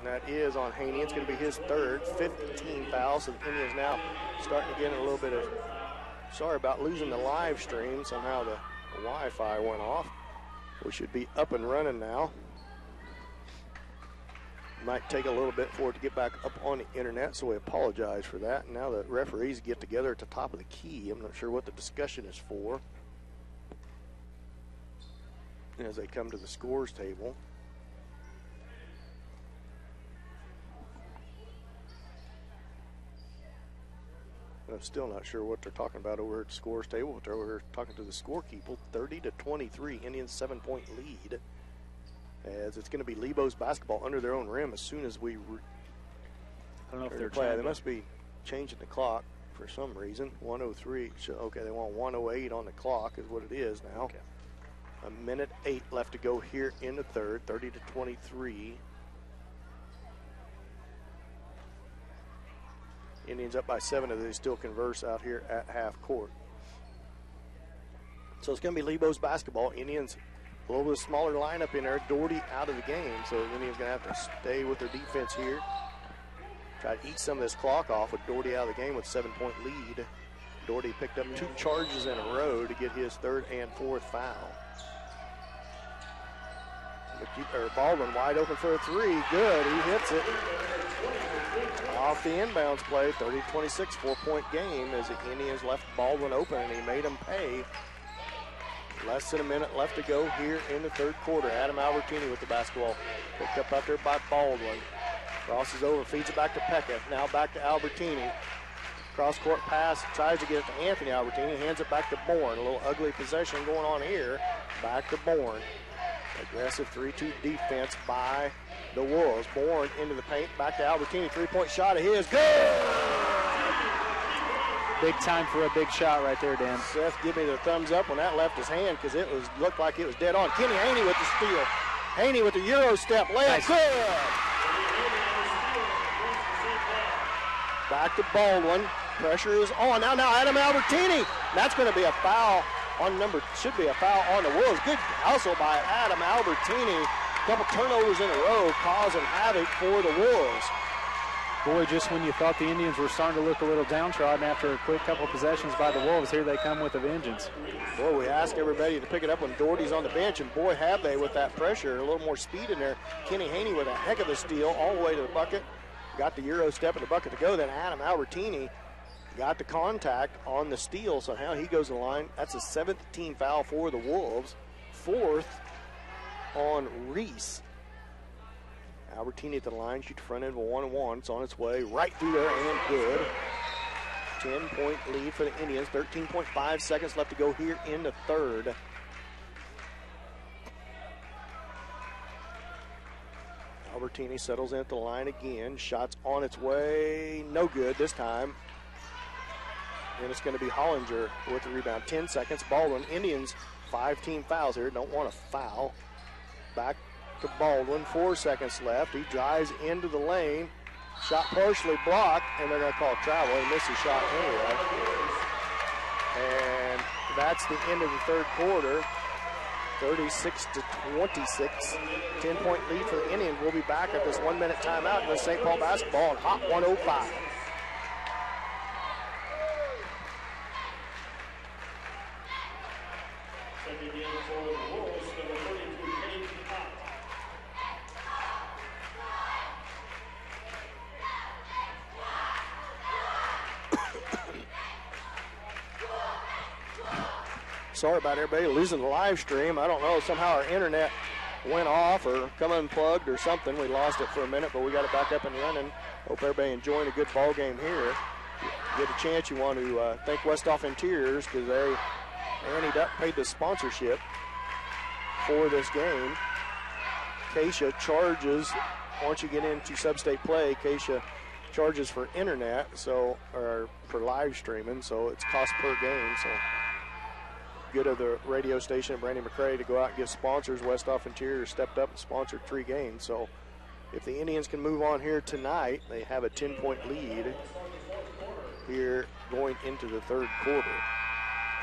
and that is on Haney. It's going to be his third, 15 fouls. So the Indians now starting to get a little bit of, sorry about losing the live stream. Somehow the Wi-Fi went off. We should be up and running now. Might take a little bit for it to get back up on the internet, so we apologize for that. And now the referees get together at the top of the key. I'm not sure what the discussion is for as they come to the scores table. I'm still not sure what they're talking about over at the scores table, but they're over here talking to the scorekeeper. 30-23, Indians 7-point lead. As it's going to be Lebo's basketball under their own rim as soon as we I don't know if they're play. They must be changing the clock for some reason. 103. Okay, they want 108 on the clock is what it is now. Okay. A minute 8 left to go here in the third. 30-23. Indians up by 7 as they still converse out here at half court. So it's going to be Lebo's basketball. Indians a little bit smaller lineup in there. Doherty out of the game, so the Indians going to have to stay with their defense here. Try to eat some of this clock off with Doherty out of the game with 7-point lead. Doherty picked up 2 charges in a row to get his third and fourth foul. Baldwin wide open for a 3. Good, he hits it. Off the inbounds play, 30-26, 4-point game as the Indians left Baldwin open and he made him pay. Less than a minute left to go here in the third quarter. Adam Albertini with the basketball. Picked up out there by Baldwin. Crosses over, feeds it back to Pekka. Now back to Albertini. Cross-court pass, tries to get it to Anthony Albertini. Hands it back to Bourne. A little ugly possession going on here. Back to Bourne. Aggressive 3-2 defense by the Wolves. Bourne into the paint. Back to Albertini. 3-point shot of his. Good! Big time for a big shot right there, Dan. Seth, give me the thumbs up when that left his hand because it looked like it was dead on. Kenny Haney with the steal. Haney with the Euro step. Layup. Nice. Good! Back to Baldwin. Pressure is on. Now Adam Albertini. That's going to be a foul on should be a foul on the Wolves. Good hustle by Adam Albertini. Couple turnovers in a row causing havoc for the Wolves. Boy, just when you thought the Indians were starting to look a little downtrodden after a quick couple possessions by the Wolves, here they come with a vengeance. Boy, we ask everybody to pick it up when Doherty's on the bench, and boy, have they with that pressure. A little more speed in there. Kenny Haney with a heck of a steal all the way to the bucket. Got the Euro step in the bucket to go. Then Adam Albertini got the contact on the steal, so now he goes to the line. That's a 7th team foul for the Wolves. 4th on Reese. Albertini at the line, shoots front end of a 1-1. It's on its way right through there and good. 10-point lead for the Indians. 13.5 seconds left to go here in the third. Albertini settles in at the line again. Shots on its way. No good this time. And it's going to be Hollinger with the rebound. 10 seconds. Baldwin. Indians 5 team fouls here. Don't want to foul. Back to Baldwin, 4 seconds left. He drives into the lane. Shot partially blocked, and they're going to call travel. He missed his shot anyway. And that's the end of the third quarter. 36-26. 10-point lead for the Indians. We'll be back at this 1-minute timeout with St. Paul basketball on Hot 105. Sorry about everybody losing the live stream. I don't know, somehow our internet went off or come unplugged or something. We lost it for a minute, but we got it back up and running. Hope everybody enjoying a good ball game here. Get a chance, you want to thank Westhoff Interiors because they paid the sponsorship for this game. Keisha charges, once you get into sub-state play, Keisha charges for internet, or for live streaming, so it's cost per game. So good of the radio station, Brandy McCrae, to go out and get sponsors. Westhoff Interior stepped up and sponsored 3 games. So if the Indians can move on here tonight, they have a 10-point lead here going into the third quarter.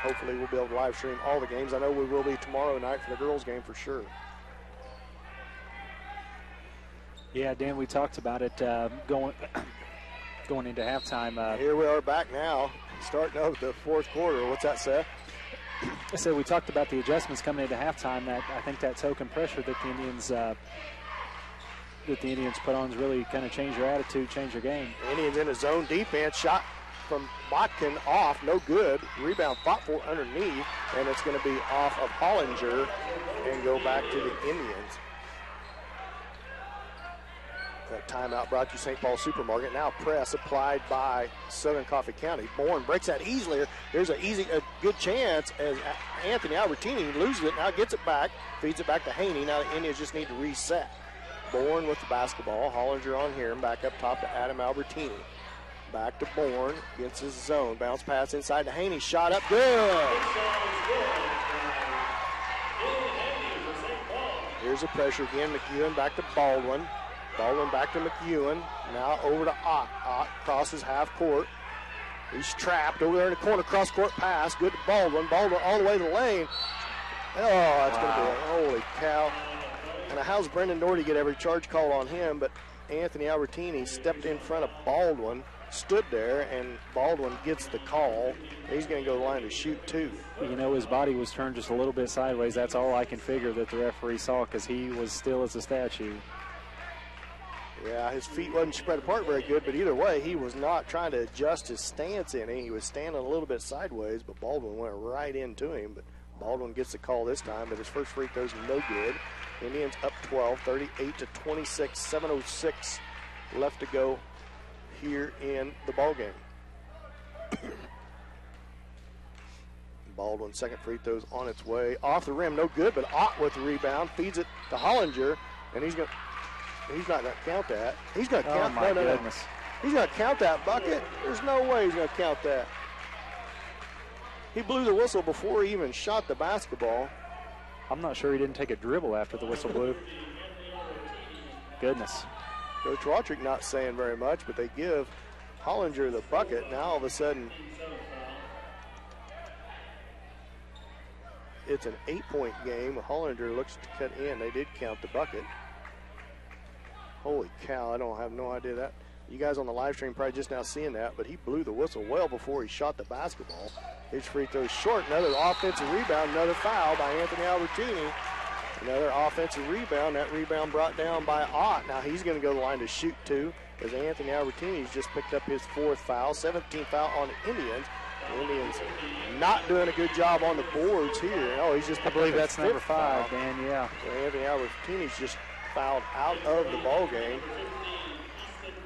Hopefully we'll be able to live stream all the games. I know we will be tomorrow night for the girls game for sure. Yeah, Dan, we talked about it going into halftime. Here we are back now, starting out the fourth quarter. What's that, Seth? I said we talked about the adjustments coming into halftime. That I think that token pressure that the Indians put on has really kind of changed their attitude, changed their game. Indians in a zone defense, shot from Botkin off, no good. Rebound fought for underneath, and it's going to be off of Hollinger and go back to the Indians. That timeout brought to St. Paul Supermarket. Now press applied by Southern Coffee County. Bourne breaks that easily. There's a good chance as Anthony Albertini loses it. Now gets it back, feeds it back to Haney. Now the Indians just need to reset. Bourne with the basketball. Hollinger on here and back up top to Adam Albertini. Back to Bourne against his zone. Bounce pass inside to Haney. Shot up good. Here's the pressure again. McEwen back to Baldwin. Baldwin back to McEwen. Now over to Ott. Ott crosses half court. He's trapped over there in the corner. Cross court pass. Good to Baldwin. Baldwin all the way to the lane. Oh, that's going to be a holy cow. And how's Brendan Doherty get every charge called on him? But Anthony Albertini stepped in front of Baldwin, stood there, and Baldwin gets the call. He's going to go to the line to shoot two. You know, his body was turned just a little bit sideways. That's all I can figure that the referee saw because he was still as a statue. Yeah, his feet wasn't spread apart very good, but either way, he was not trying to adjust his stance any. He was standing a little bit sideways, but Baldwin went right into him. But Baldwin gets the call this time, but his first free throw's no good. Indians up 12, 38-26, 7:06 left to go here in the ballgame. Baldwin, second free throw's on its way. Off the rim, no good, but Ott with the rebound, feeds it to Hollinger, and he's not going to count that. He's going to count. Oh, my goodness. He's going to count that bucket. There's no way he's going to count that. He blew the whistle before he even shot the basketball. I'm not sure he didn't take a dribble after the whistle blew. Goodness. Coach Watrick not saying very much, but they give Hollinger the bucket. Now all of a sudden, it's an 8-point game. Hollinger looks to cut in. They did count the bucket. Holy cow, I have no idea that. You guys on the live stream probably just now seeing that, but he blew the whistle well before he shot the basketball. His free throw short. Another offensive rebound, another foul by Anthony Albertini. Another offensive rebound. That rebound brought down by Ott. Now he's going to go to the line to shoot two as Anthony Albertini's just picked up his fourth foul. 17th foul on the Indians. The Indians not doing a good job on the boards here. Oh, he's just, I believe that's number 5, foul. Dan, yeah. So Anthony Albertini's just fouled out of the ball game.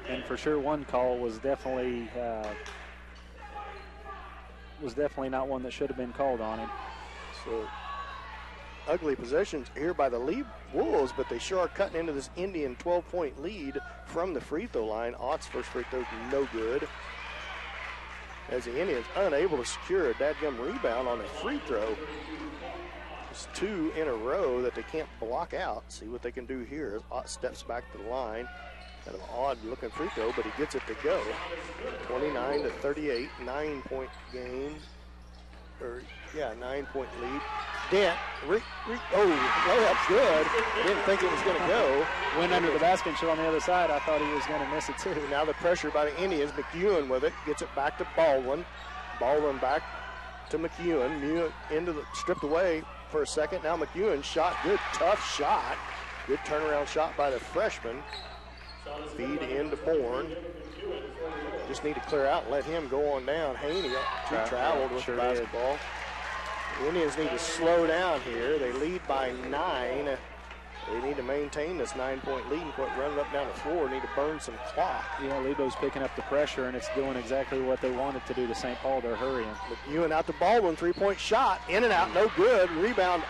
And for sure, one call was definitely not one that should have been called on him. So ugly possessions here by the lead Wolves, but they sure are cutting into this Indian 12-point lead from the free throw line. Ott's first free throw no good, as the Indians unable to secure a dadgum rebound on a free throw. It's 2 in a row that they can't block out. See what they can do here as Ott steps back to the line. Kind of odd-looking free throw, but he gets it to go. 29-38, 9-point game. 9-point lead. Dent, layup's good. Didn't think it was going to go. Went under the basket and shot on the other side. I thought he was going to miss it too. Now the pressure by the Indians. McEwen with it. Gets it back to Baldwin. Baldwin back to McEwen. McEwen stripped away for a second. Now McEwen shot. Good, tough shot. Good turnaround shot by the freshman. Feed into Bourne. Just need to clear out and let him go on down. Haney traveled with the basketball. The Indians need to slow down here. They lead by 9. They need to maintain this 9-point lead and quit running up down the floor. Need to burn some clock. Yeah, Lebo's picking up the pressure, and it's doing exactly what they wanted to do to St. Paul. They're hurrying. McEwen out to Baldwin. 3-point shot. In and out, no good. Rebound,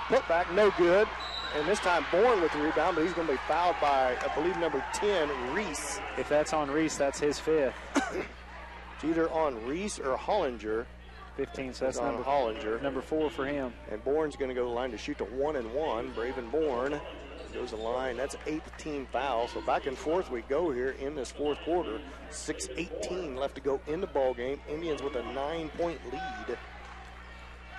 put back, no good. And this time Bourne with the rebound, but he's going to be fouled by, I believe, number 10, Reese. If that's on Reese, that's his 5th. It's either on Reese or Hollinger. 15, so that's on Hollinger. Number 4 for him. And Bourne's going to go to the line to shoot to 1-1. Braven Bourne goes to the line. That's an 8th team foul. So back and forth we go here in this fourth quarter. 6:18 left to go in the ball game. Indians with a 9-point lead.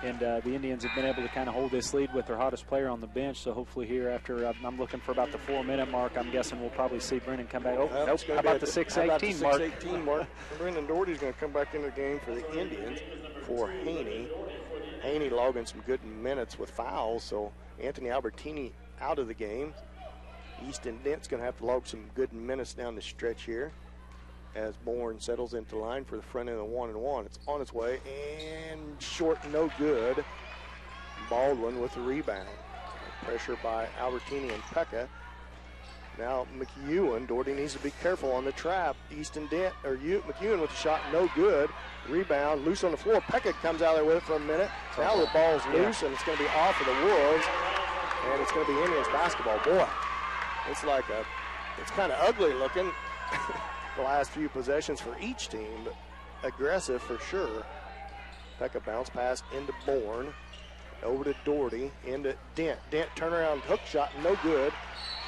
And the Indians have been able to kind of hold this lead with their hottest player on the bench. So hopefully here after I'm looking for about the 4-minute mark, I'm guessing we'll probably see Brennan come back. Oh, nope. How about the 6:18 mark? 6:18 mark. Brendan Doherty's going to come back into the game for the Indians for Haney. Haney logging some good minutes with fouls, so Anthony Albertini out of the game. Easton Dent's going to have to log some good minutes down the stretch here as Bourne settles into line for the front end of the 1-and-1. It's on its way, and short, no good. Baldwin with the rebound. Pressure by Albertini and Pekka. Now McEwen, Doherty needs to be careful on the trap. Easton Dent, or McEwen with the shot, no good. Rebound, loose on the floor. Pekka comes out there with it for a minute. Now the ball's loose, and it's going to be off of the Wolves, and it's going to be Indians basketball. Boy, it's kind of ugly looking the last few possessions for each team, but aggressive for sure. Pekka bounce pass into Bourne, over to Doherty, into Dent. Dent turnaround hook shot, no good.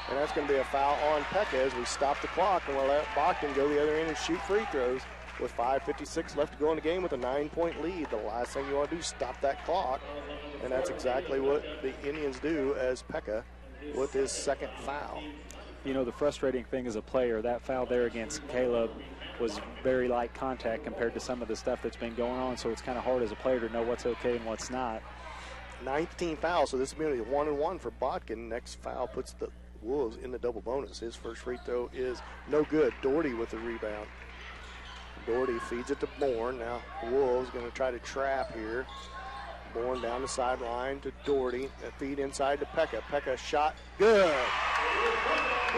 And that's going to be a foul on Pekka as we stop the clock and we'll let Bogdan go the other end and shoot free throws with 5:56 left to go in the game with a 9-point lead. The last thing you want to do is stop that clock, and that's exactly what the Indians do as Pekka with his second foul. You know, the frustrating thing as a player, that foul there against Caleb was very light contact compared to some of the stuff that's been going on, so it's kind of hard as a player to know what's okay and what's not. 19 fouls, so this will be a 1-and-1 for Botkin. Next foul puts the Wolves in the double bonus. His first free throw is no good. Doherty with the rebound. Doherty feeds it to Bourne. Now Wolves going to try to trap here. Bourne down the sideline to Doherty. A feed inside to Pekka. Pekka shot good.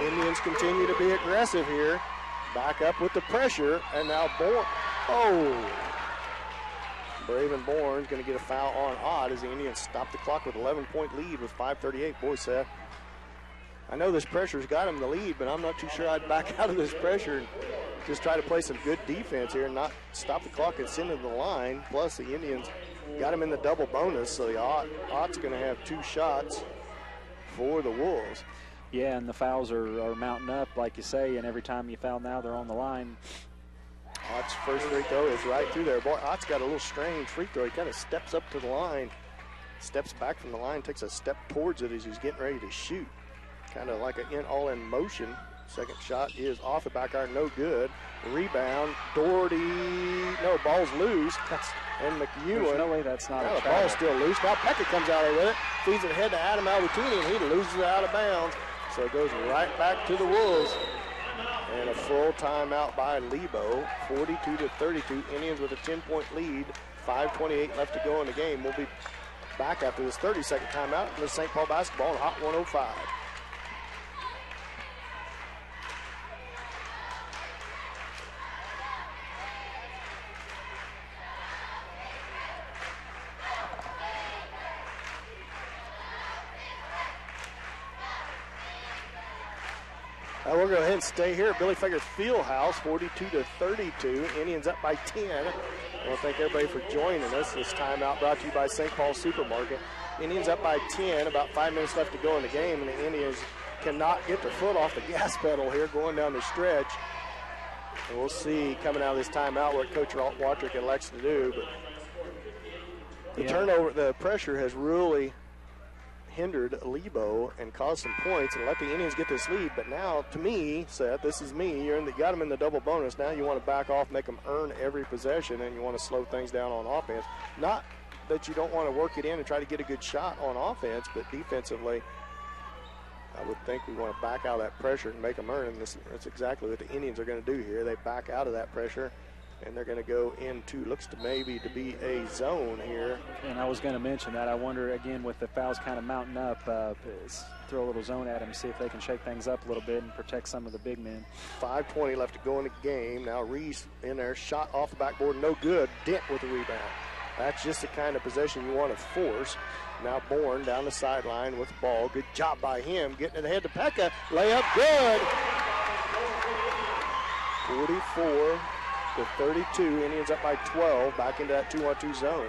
Indians continue to be aggressive here. Back up with the pressure, and now Bourne. Oh! Braven Bourne's going to get a foul on Odd as the Indians stop the clock with 11-point lead with 5:38. Boy, Seth, I know this pressure's got him the lead, but I'm not too sure I'd back out of this pressure and just try to play some good defense here and not stop the clock and send it to the line. Plus, the Indians got him in the double bonus, so the Ott's going to have 2 shots for the Wolves. Yeah, and the fouls are mounting up, like you say, and every time you foul now, they're on the line. Ott's first free throw is right through there. Boy, Ott's got a little strange free throw. He kind of steps up to the line, steps back from the line, takes a step towards it as he's getting ready to shoot. Kind of like an all in motion. Second shot is off the back iron, no good. Rebound, Doherty, no, ball's loose. And McEwen. There's no way that's not a travel. Ball's still loose. Now Pekka comes out there with it, feeds it ahead to Adam Albertini, and he loses it out of bounds. So it goes right back to the Wolves. And a full timeout by Lebo, 42-32. Indians with a 10-point lead, 5:28 left to go in the game. We'll be back after this 30-second timeout with St. Paul basketball on Hot 105. We'll go ahead and stay here at Billy Fager's Fieldhouse, 42-32. Indians up by 10. I want to thank everybody for joining us. This timeout brought to you by St. Paul Supermarket. Indians up by 10, about 5 minutes left to go in the game, and the Indians cannot get their foot off the gas pedal here going down the stretch. And we'll see coming out of this timeout what Coach Watrick elects to do. But the turnover, the pressure has really hindered Lebo and caused some points and let the Indians get this lead. But now, to me, Seth, this is me. You got them in the double bonus. Now you want to back off, make them earn every possession, and you want to slow things down on offense. Not that you don't want to work it in and try to get a good shot on offense, but defensively, I would think we want to back out of that pressure and make them earn. And that's exactly what the Indians are going to do here. They back out of that pressure, and they're going to go into, looks to maybe to be a zone here. And I was going to mention that. I wonder, again, with the fouls kind of mounting up, throw a little zone at them, see if they can shake things up a little bit and protect some of the big men. 5:20 left to go in the game. Now Reese in there, shot off the backboard, no good. Dent with the rebound. That's just the kind of possession you want to force. Now Bourne down the sideline with the ball. Good job by him, getting it ahead to Pekka. Layup good. 44-32. Indians up by 12. Back into that 2-on-2 zone.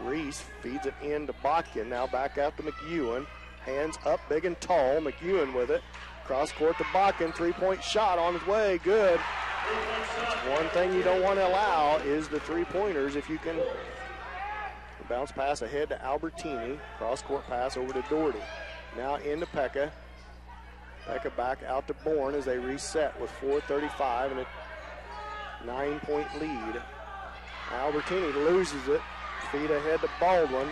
Reese feeds it in to Botkin. Now back out to McEwen. Hands up big and tall. McEwen with it. Cross court to Botkin. 3-point shot on his way. Good. That's one thing you don't want to allow is the 3-pointers. If you can Bounce pass ahead to Albertini. Cross-court pass over to Doherty. Now into Pekka. Pekka back out to Bourne as they reset with 4:35 and a 9-point lead. Albertini loses it. Feet ahead to Baldwin.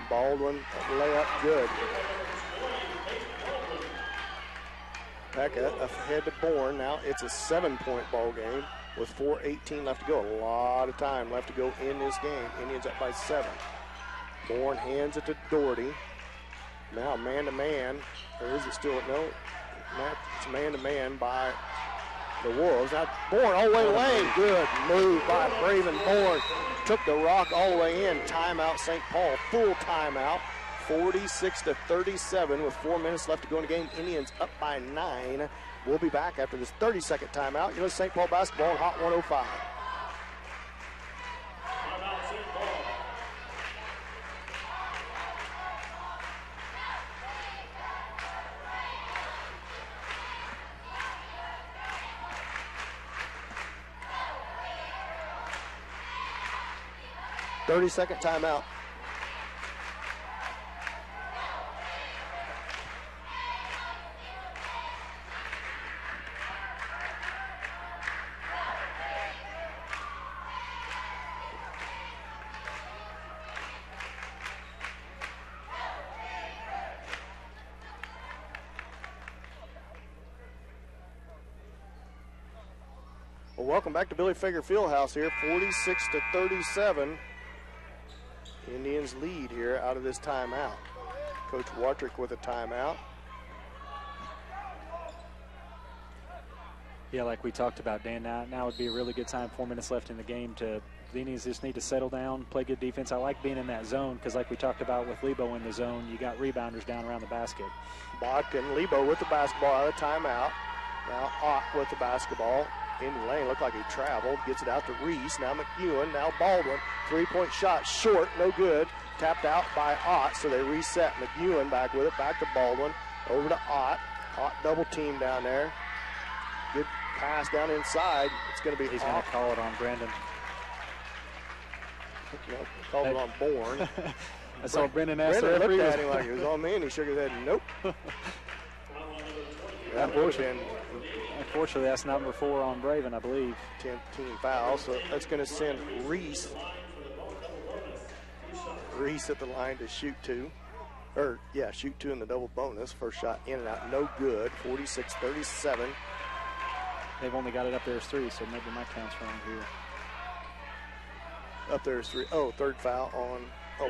Baldwin layup good. Pekka ahead to Bourne. Now it's a 7-point ball game with 4:18 left to go. A lot of time left to go in this game. Indians up by 7. Bourne hands it to Doherty. Now man-to-man. Or is it still? No. It's man-to-man by the Wolves. Now Bourne all the way to lane. Good move by Braven Bourne. Took the rock all the way in. Timeout St. Paul. Full timeout. 46-37 with 4 minutes left to go in the game. Indians up by 9. We'll be back after this 30-second timeout. You know, St. Paul basketball on Hot 105. 30-second timeout. Well, welcome back to Billy Fager Fieldhouse here, 46-37. Indians lead here out of this timeout. Coach Watrick with a timeout. Yeah, like we talked about, Dan, now would be a really good time, 4 minutes left in the game. The Indians just need to settle down, play good defense. I like being in that zone because like we talked about with Lebo in the zone, you got rebounders down around the basket. Bach and Lebo with the basketball out of timeout. Now Ott with the basketball. In the lane, looked like he traveled, gets it out to Reese, now McEwen, now Baldwin, 3-point shot, short, no good, tapped out by Ott, so they reset. McEwen back with it, back to Baldwin, over to Ott. Ott double team down there. Good pass down inside. It's going to be He's going to call it on Brandon. Nope, called it on Bourne. I saw Brendan ask the Brendan referee. looked at him like it was on me, and he shook his head, nope. That would have been... Unfortunately, that's number 4 on Braven, I believe. 10 team foul, so that's going to send Reese at the line to shoot 2. Shoot 2 in the double bonus. First shot in and out, no good. 46-37. They've only got it up there as 3, so maybe my count's wrong here. Up there is 3. Oh, third foul on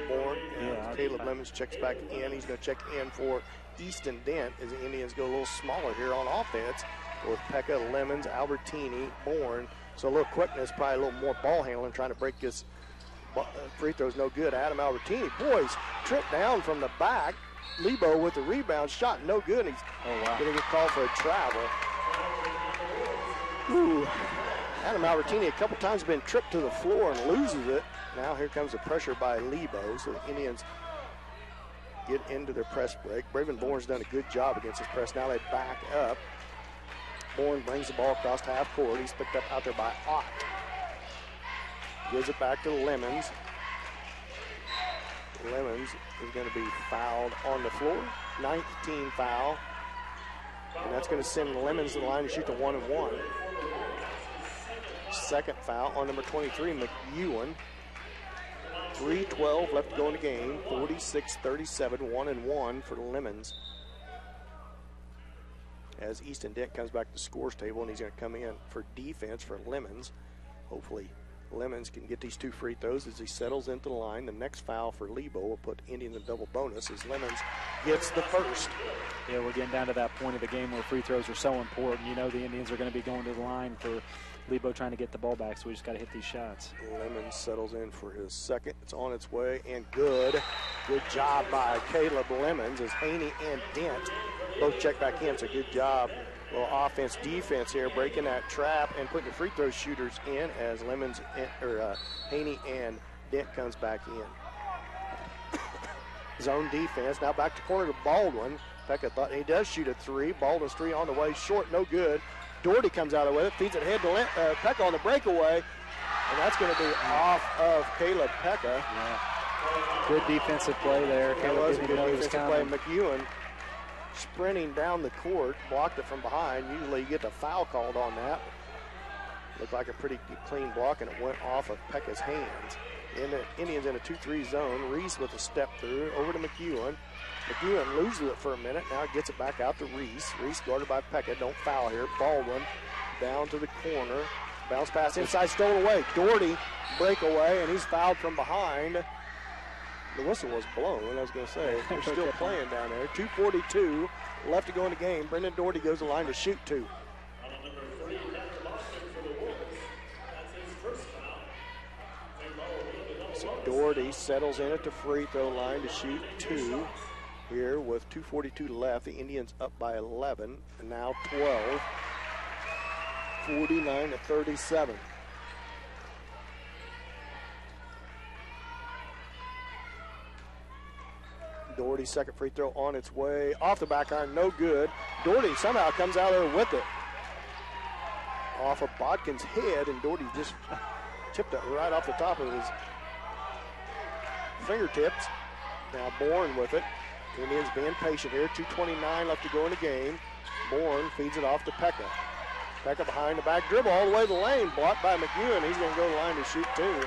Bourne. Yeah, Caleb Lemons checks back in. He's going to check in for Easton Dent as the Indians go a little smaller here on offense with Pekka, Lemons, Albertini, Bourne. So a little quickness, probably a little more ball handling, trying to break this free throw's no good. Adam Albertini, boys, tripped down from the back. Lebo with the rebound, shot no good. He's going to get called for a travel. Ooh. Adam Albertini a couple times been tripped to the floor and loses it. Now here comes the pressure by Lebo, so the Indians get into their press break. Braven Bourne's done a good job against this press. Now they back up. Bourne brings the ball across half court. He's picked up out there by Ott. Gives it back to Lemons. Lemons is going to be fouled on the floor. 9th team foul. And that's going to send Lemons to the line to shoot the 1-and-1. Second foul on number 23, McEwen. 3:12 left to go in the game. 46-37, 1-and-1 for the Lemons. As Easton Dent comes back to the scores table, and he's going to come in for defense for Lemons. Hopefully Lemons can get these 2 free throws as he settles into the line. The next foul for Lebo will put Indian in the double bonus as Lemons gets the first. Yeah, we're getting down to that point of the game where free throws are so important. You know the Indians are going to be going to the line for Lebo trying to get the ball back, so we just got to hit these shots. Lemons settles in for his second. It's on its way, and good. Good job by Caleb Lemons as Haney and Dent both check back in, so good job. A little offense, defense here, breaking that trap and putting the free throw shooters in as Haney and Dent comes back in. Zone defense, now back to corner to Baldwin. Pekka thought he does shoot a 3. Baldwin's 3 on the way, short, no good. Doherty comes out with it, feeds it ahead to Pekka on the breakaway, and that's going to be off of Caleb Pekka. Yeah. Good defensive play there. That was a good defensive play. McEwen sprinting down the court, blocked it from behind. Usually you get a foul called on that. Looked like a pretty clean block, and it went off of Pekka's hands. Indians in a 2-3 zone. Reese with a step through over to McEwen. McEwen loses it for a minute. Now gets it back out to Reese. Reese guarded by Pekka. Don't foul here. Baldwin down to the corner. Bounce pass inside, stolen away. Doherty breakaway, and he's fouled from behind. The whistle was blown, I was going to say. They're still playing down there. 2:42 left to go in the game. Brendan Doherty goes to the line to shoot two. So Doherty settles in at the free throw line to shoot two. Here with 2:42 left, the Indians up by 11, and now 12. 49-37. Doherty's second free throw on its way. Off the back iron, no good. Doherty somehow comes out there with it. Off of Bodkin's head, and Doherty just tipped it right off the top of his fingertips. Now Bourne with it. Indians being patient here. 2:29 left to go in the game. Bourne feeds it off to Pekka. Pekka behind the back dribble all the way to the lane. Blocked by McEwen. He's going to go to the line to shoot two.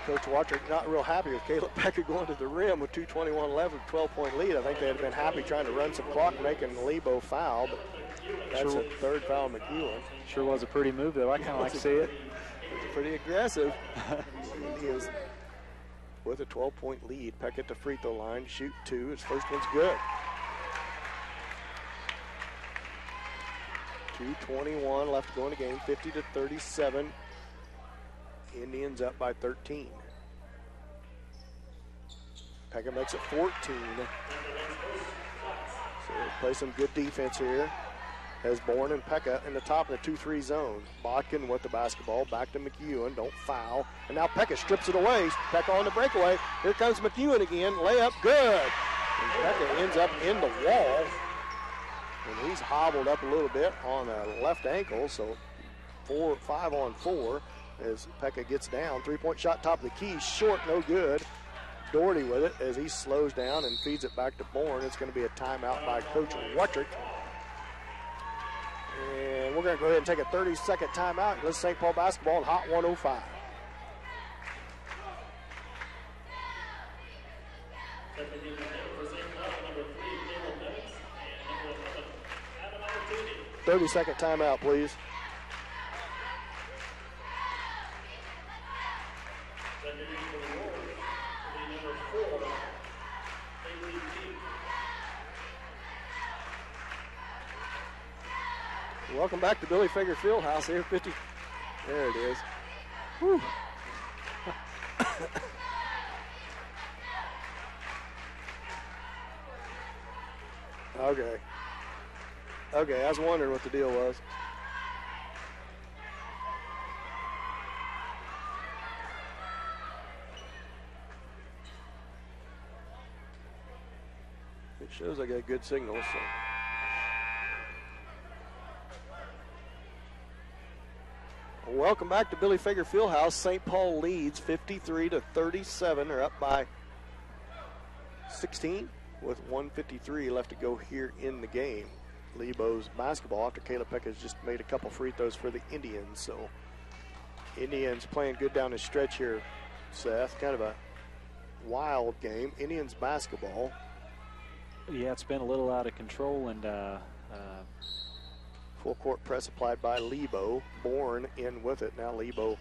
Coach Watrick not real happy with Caleb Pekka going to the rim with 2:21 left with a 12-point lead. I think they'd have been happy trying to run some clock, making lebo foul, but that's a third foul on McEwen. Sure was a pretty move, though. I kind of like to see it. It's pretty aggressive. He is with a 12-point lead. Pekka at the free throw line to shoot two. His first one's good. 2:21 left to go in the game. 50-37. Indians up by 13. Pekka makes it 14. So they play some good defense here. Has Bourne and Pekka in the top of the 2-3 zone. Bodkin with the basketball. Back to McEwen. Don't foul. And now Pekka strips it away. Pekka on the breakaway. Here comes McEwen again. Layup good. And Pekka ends up in the wall. And he's hobbled up a little bit on the left ankle. So 5-on-4 as Pekka gets down. Three-point shot top of the key. Short, no good. Doherty with it as he slows down and feeds it back to Bourne. It's going to be a timeout by Coach Watrick. And we're going to go ahead and take a 30-second timeout. Let's St. Paul basketball in Hot 105. "30-second timeout, please." Welcome back to Billy Fager Fieldhouse here. 50. There it is. Whew. Okay, I was wondering what the deal was. It shows I got good signal, so. Welcome back to Billy Fager Fieldhouse. St. Paul leads 53-37. They're up by 16 with 1:53 left to go here in the game. Lebo's basketball after Caleb Pekka has just made a couple free throws for the Indians. So Indians playing good down the stretch here, Seth. Kind of a wild game. Indians basketball. Yeah, it's been a little out of control, and full court press applied by Lebo. Bourne in with it. Now Lebo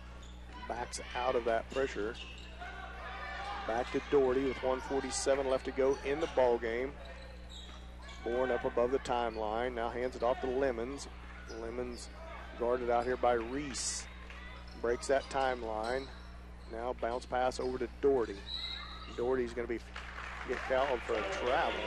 backs out of that pressure. Back to Doherty with 1:47 left to go in the ball game. Bourne up above the timeline. Now hands it off to Lemons. Lemons guarded out here by Reese. Breaks that timeline. Now bounce pass over to Doherty. Doherty's going to get fouled for a travel.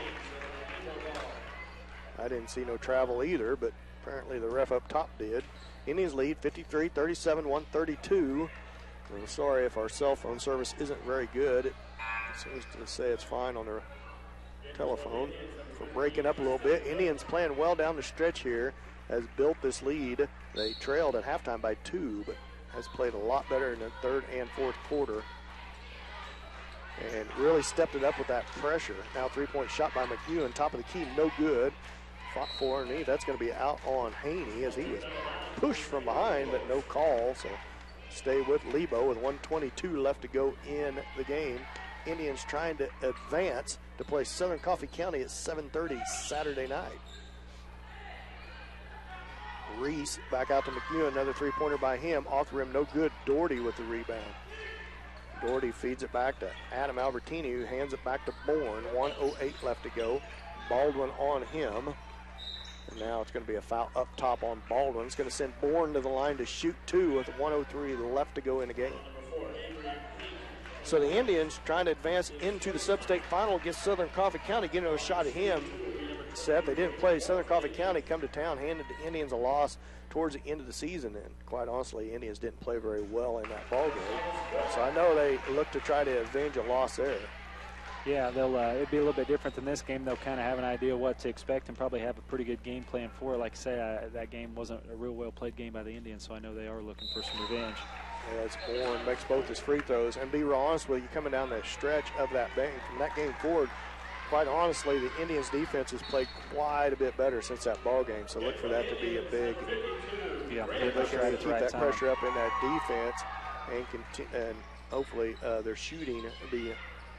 I didn't see no travel either, but apparently the ref up top did. Indians lead 53-37, 132. I'm sorry if our cell phone service isn't very good. It seems to say it's fine on their telephone. For breaking up a little bit. Indians playing well down the stretch here. Has built this lead. They trailed at halftime by 2, but has played a lot better in the third and fourth quarter. and really stepped it up with that pressure. Now 3-point shot by McEwen, top of the key, no good. Fought for underneath. That's going to be out on Haney as he was pushed from behind, but no call. So stay with Lebo with 1:22 left to go in the game. Indians trying to advance to play Southern Coffee County at 7:30 Saturday night. Reese back out to McEwen, another three-pointer by him. Off the rim, no good. Doherty with the rebound. Doherty feeds it back to Adam Albertini, who hands it back to Bourne. 1:08 left to go. Baldwin on him. And now it's going to be a foul up top on Baldwin. It's going to send Bourne to the line to shoot two with 1:03 left to go in the game. So the Indians trying to advance into the sub-state final against Southern Coffee County, getting a shot at him. Seth, they didn't play. Southern Coffee County come to town, handed the Indians a loss towards the end of the season, and quite honestly, Indians didn't play very well in that ball game. So I know they look to try to avenge a loss there. Yeah, it'd be a little bit different than this game. They'll kind of have an idea what to expect and probably have a pretty good game plan for it. Like I say, that game wasn't a real well-played game by the Indians, so I know they are looking for some revenge. As Bourne makes both his free throws. And be real honest with you, coming down the stretch of that game, from that game forward, quite honestly, the Indians' defense has played quite a bit better since that ball game. So look for that to be a big. Yeah, they're trying to keep that pressure up in that defense, and hopefully their shooting will be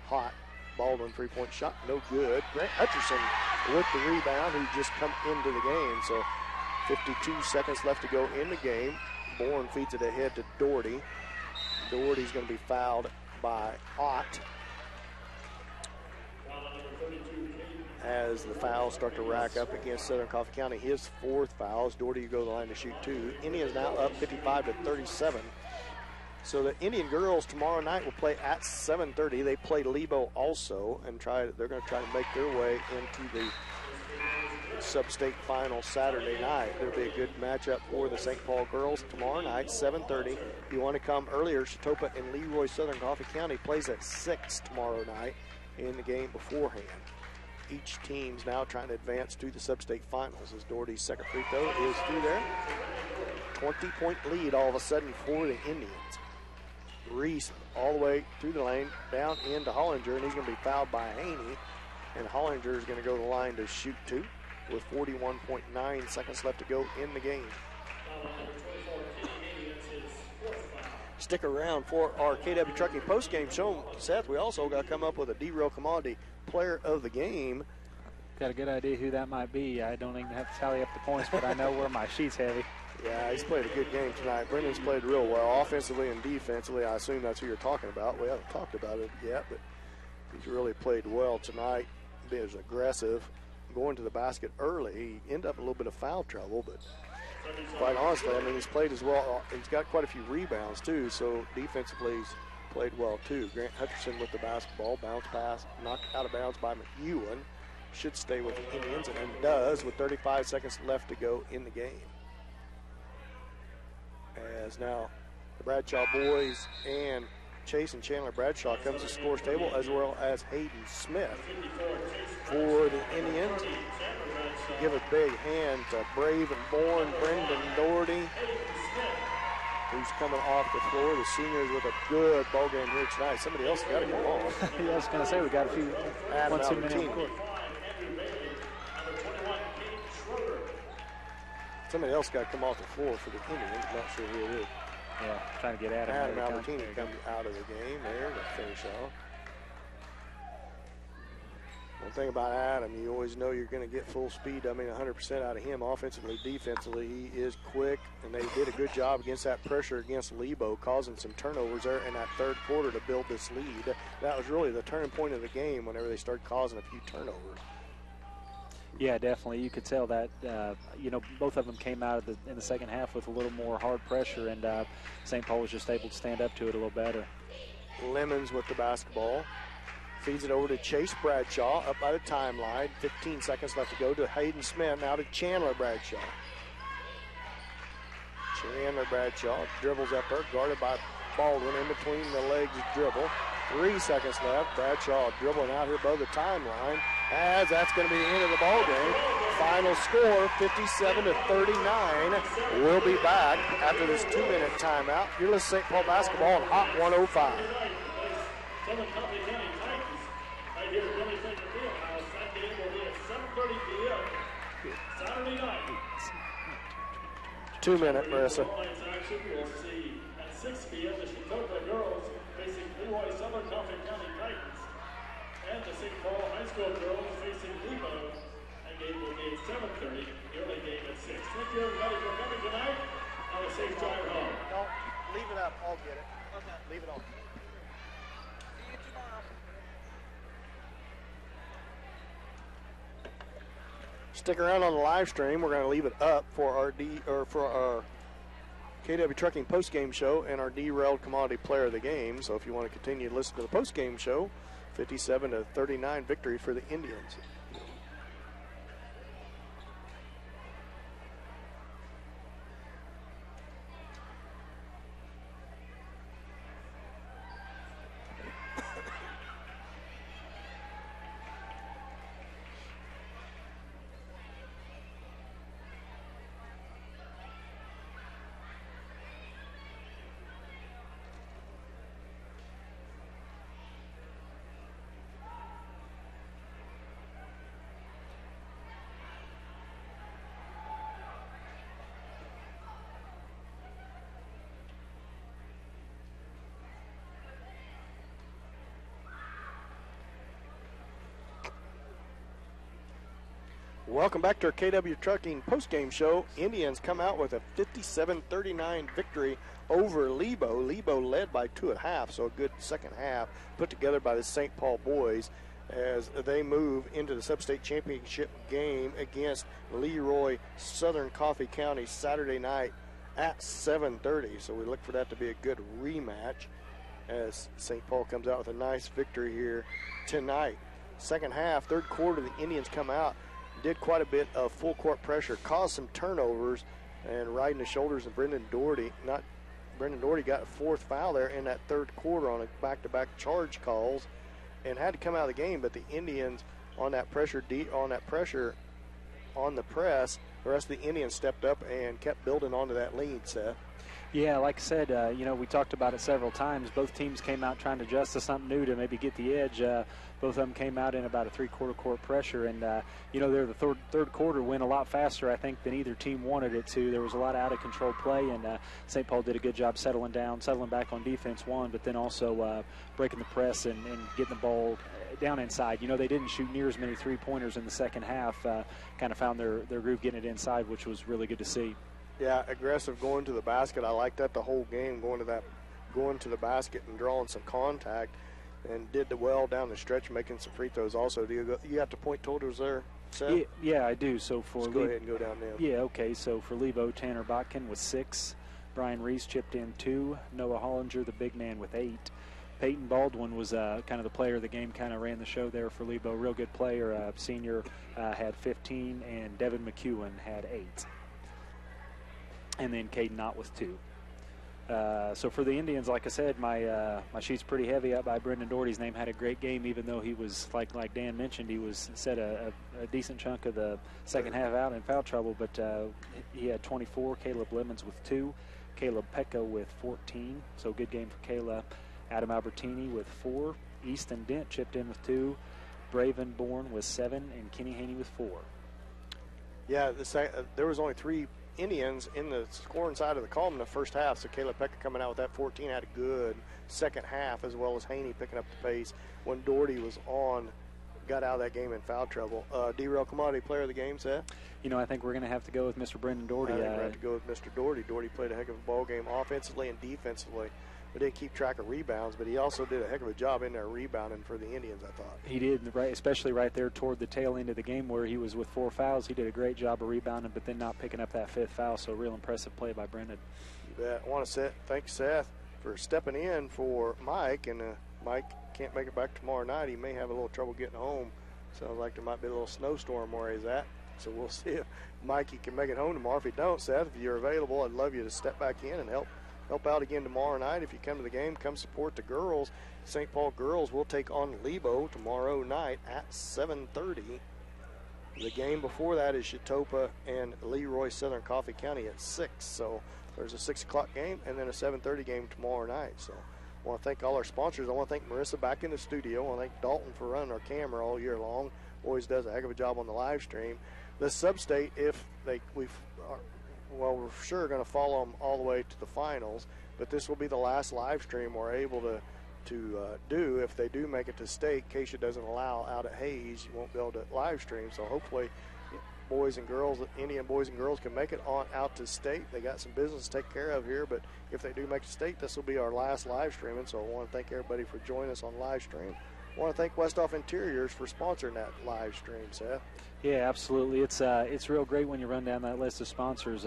hot. Baldwin three-point shot, no good. Grant Hutcherson with the rebound, who just come into the game. So 52 seconds left to go in the game. Bourne feeds it ahead to Doherty. Doherty's going to be fouled by Ott as the fouls start to rack up against Southern Coffee County. His fourth fouls. Doherty go to the line to shoot two. Indians now up 55-37. So the Indian girls tomorrow night will play at 7:30. They play Lebo also, and they're going to try to make their way into the sub-state final Saturday night. There'll be a good matchup for the St. Paul girls tomorrow night, 7:30. If you want to come earlier, Chetopa and Leroy Southern Coffee County plays at 6 tomorrow night in the game beforehand. Each team's now trying to advance to the sub-state finals as Doherty's second free throw is through there. 20-point lead all of a sudden for the Indians. Reese all the way through the lane, down into Hollinger, and he's going to be fouled by Haney. And Hollinger is going to go to the line to shoot two with 41.9 seconds left to go in the game. Stick around for our KW Trucking postgame show. Seth, we also got to come up with a D-Rail Commodity Player of the Game. Got a good idea who that might be. I don't even have to tally up the points, but I know where my sheet's heavy. Yeah, he's played a good game tonight. Brendan's played real well, offensively and defensively. I assume that's who you're talking about. We haven't talked about it yet, but he's really played well tonight. He was aggressive, going to the basket early. He ended up in a little bit of foul trouble, but quite honestly, I mean, he's played as well. He's got quite a few rebounds, too, so defensively he's played well, too. Grant Hutcherson with the basketball, bounce pass, knocked out of bounds by McEwen. Should stay with the Indians, and does with 35 seconds left to go in the game. As now the Bradshaw boys and Chase and Chandler Bradshaw comes to the scores table, as well as Hayden Smith. For the Indians, give a big hand to Brave and Bourne, Brendan Doherty, who's coming off the floor. The seniors with a good ball game here tonight. Somebody else got to come on. I was going to say, we got a few. Adam Albertini. Somebody else got to come off the floor for the Indians. Not sure who it is. Yeah, trying to get Adam. Adam Albertini comes out of the game there to finish off. One thing about Adam, you always know you're going to get full speed. I mean, 100% out of him offensively, defensively. He is quick, and they did a good job against that pressure against Lebo, causing some turnovers there in that third quarter to build this lead. That was really the turning point of the game whenever they started causing a few turnovers. Yeah, definitely. You could tell that, both of them came out in the second half with a little more hard pressure, and St. Paul was just able to stand up to it a little better. Lemons with the basketball. Feeds it over to Chase Bradshaw up by the timeline. 15 seconds left to go to Hayden Smith. Now to Chandler Bradshaw. Chandler Bradshaw dribbles up there, guarded by Baldwin in between the legs dribble. 3 seconds left. Bradshaw dribbling out here above the timeline. As that's going to be the end of the ball game. Final score, 57-39. We'll be back after this 2-minute timeout. You're listening to St. Paul basketball on Hot 105. 2 minute, Marissa. We'll see at 6 p.m. the Chautauqua girls facing Leroy Southern Coffee County Titans, and the St. Paul High School girls facing Lebo. That game will be at 7:30. The early game at 6. Thank you everybody for coming tonight. Have a safe drive home. Don't leave it up. I'll get it. Okay. Leave it on. Stick around on the live stream. We're going to leave it up for our KW Trucking post-game show and our derailed commodity player of the game. So if you want to continue to listen to the post-game show, 57-39 victory for the Indians. Welcome back to our KW Trucking postgame show. Indians come out with a 57-39 victory over Lebo. Lebo led by 2.5, so a good second half put together by the St. Paul boys as they move into the Sub-State Championship game against Leroy Southern Coffee County Saturday night at 7:30. So we look for that to be a good rematch as St. Paul comes out with a nice victory here tonight. Second half, third quarter, the Indians come out, did quite a bit of full court pressure, caused some turnovers, and riding the shoulders of Brendan Doherty. Brendan Doherty got a fourth foul there in that third quarter on a back-to-back charge calls, and had to come out of the game. But the Indians on that pressure, on the press, the rest of the Indians stepped up and kept building onto that lead, Seth. Yeah, like I said, we talked about it several times. Both teams came out trying to adjust to something new to maybe get the edge. Both of them came out in about a three-quarter court pressure, and there the third quarter went a lot faster, I think, than either team wanted it to. There was a lot of out-of-control play, and St. Paul did a good job settling back on defense, but then also breaking the press and getting the ball down inside. They didn't shoot near as many three-pointers in the second half. Kind of found their groove getting it inside, which was really good to see. Yeah, aggressive going to the basket. I like that the whole game, going to the basket and drawing some contact, and did well down the stretch, making some free throws also. You got the point totals there, Seth? Yeah, I do. So for go ahead and go down there. Yeah, okay. So for Lebo, Tanner Botkin with 6. Brian Reese chipped in 2. Noah Hollinger, the big man, with 8. Peyton Baldwin was kind of the player of the game, kind of ran the show there for Lebo. Real good player. Senior had 15, and Devin McEwen had 8. And then Caden Knott with 2. So for the Indians, like I said, my sheet's pretty heavy up by Brendan Doherty's name. Had a great game, even though he was, like Dan mentioned, he was set a decent chunk of the second half out in foul trouble. But he had 24. Caleb Lemons with 2. Caleb Pecca with 14. So good game for Caleb. Adam Albertini with 4. Easton Dent chipped in with 2. Braven Bourne with 7. And Kenny Haney with 4. Yeah, there was only 3 Indians in the scoring side of the column in the first half, so Caleb Pecca coming out with that 14 had a good second half, as well as Haney picking up the pace when Doherty was on, got out of that game in foul trouble. Derail commodity player of the game, Seth? I think we're going to have to go with Mr. Brendan Doherty. I think we're going to have to go with Mr. Doherty. Doherty played a heck of a ball game offensively and defensively. We didn't keep track of rebounds, but he also did a heck of a job in there rebounding for the Indians, I thought. He did, right, especially right there toward the tail end of the game where he was with 4 fouls. He did a great job of rebounding, but then not picking up that 5th foul, so real impressive play by Brendan. You bet. I want to thank Seth for stepping in for Mike, and Mike can't make it back tomorrow night. He may have a little trouble getting home. Sounds like there might be a little snowstorm where he's at, so we'll see if Mikey can make it home tomorrow. If he don't, Seth, if you're available, I'd love you to step back in and help out again tomorrow night. If you come to the game, come support the girls. St. Paul girls will take on Lebo tomorrow night at 7:30. The game before that is Chautauqua and Leroy Southern Coffee County at 6. So there's a 6 o'clock game and then a 7:30 game tomorrow night. So I want to thank all our sponsors. I want to thank Marissa back in the studio. I want to thank Dalton for running our camera all year long. Always does a heck of a job on the live stream. the sub-state if we're sure going to follow them all the way to the finals, but this will be the last live stream we're able to do. If they do make it to state, Keisha doesn't allow out at Hayes, you won't be able to live stream. So hopefully boys and girls, Indian boys and girls, can make it on out to state. They got some business to take care of here, but if they do make it to state, this will be our last live streaming. So I want to thank everybody for joining us on live stream. I want to thank Westhoff Interiors for sponsoring that live stream, Seth. Yeah, absolutely. It's real great when you run down that list of sponsors.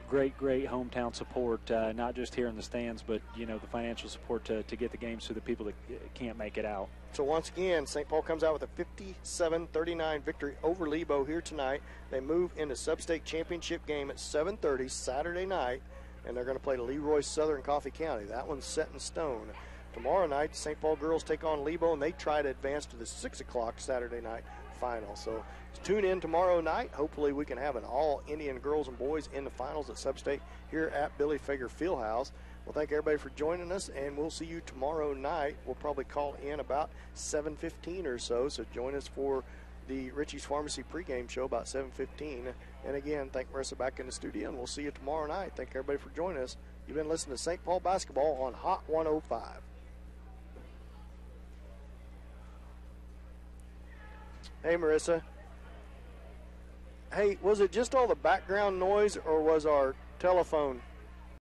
Great hometown support, not just here in the stands, but, the financial support to get the games to the people that can't make it out. So once again, St. Paul comes out with a 57-39 victory over Lebo here tonight. They move into sub-state championship game at 7:30 Saturday night, and they're going to play Leroy Southern Coffee County. That one's set in stone. Tomorrow night, the St. Paul girls take on Lebo, and they try to advance to the 6 o'clock Saturday night final. So tune in tomorrow night. Hopefully we can have an all-Indian girls and boys in the finals at sub-state here at Billy Fager Fieldhouse. Well, thank everybody for joining us, and we'll see you tomorrow night. We'll probably call in about 7:15 or so, so join us for the Richie's Pharmacy pregame show about 7:15. And again, thank Marissa back in the studio, and we'll see you tomorrow night. Thank everybody for joining us. You've been listening to St. Paul Basketball on Hot 105. Hey, Marissa. Hey, was it just all the background noise, or was our telephone